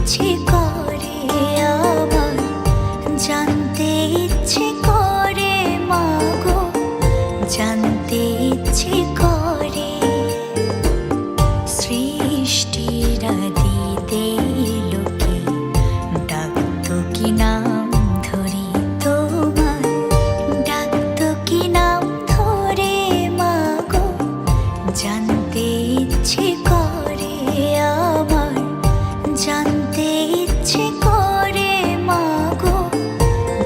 ইচ্ছে করে আমার, জানতে ইচ্ছে করে মাগো, জানতে ইচ্ছে করে। সৃষ্টির আদিতে লোকে ডাকতো কি নাম ধরে তোমার, ডাকতো কি নাম ধরে মাগো, জানতে ইচ্ছে করে আমার, জানতে ইচ্ছে করে মাগো,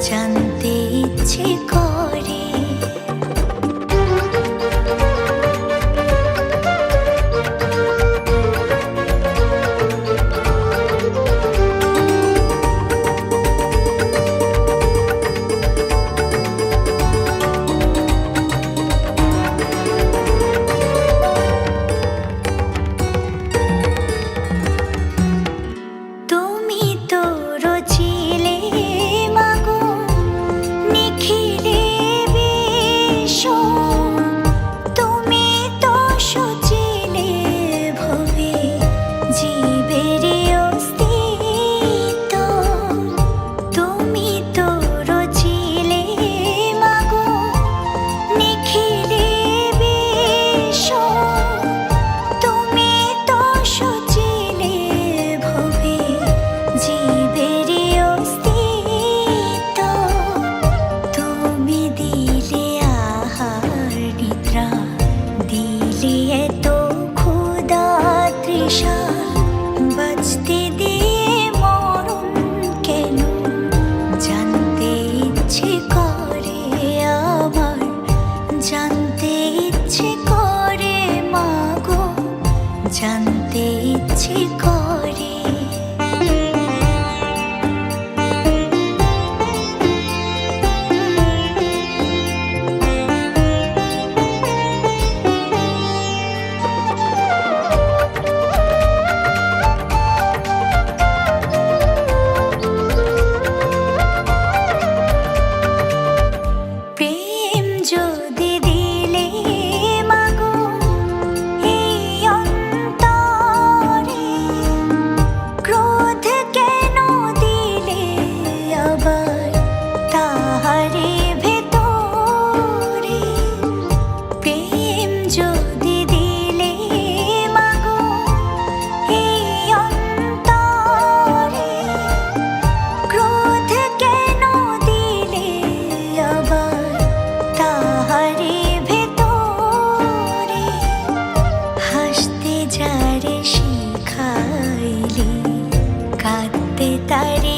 জানতে ইচ্ছে করে। তুমি তো রচিলে মাগো নিখিলে বিশ্ব, তুমি তো সচিলে ভবে জীবের অস্তিত্ব। তুমি তো রচিলে মাগো নিখিলে বিশ্ব, তুমি তো সচিলে ভবে জীবের অস্তিত্ব। তুমি দিলে আহার নিদ্রা, দিলে এত ক্ষুধা তৃষা, বাঁচতে দিয়ে মরণ কেন, জানতে ইচ্ছে করে আমার, জানতে ইচ্ছে করে মাগো, জানতে ইচ্ছে করে। প্রেম যদি দিলে মাগো এই অন্তরে, ক্রোধ কেন দিলে আবার তাহারে ভেতরে। প্রেম যদি দিলে মাগো এই অন্তরে, ক্রোধ কেন দিলে আবার তাহারে ভেতরে। হাসতে যারে শিখাইলে, কাঁদতে তারে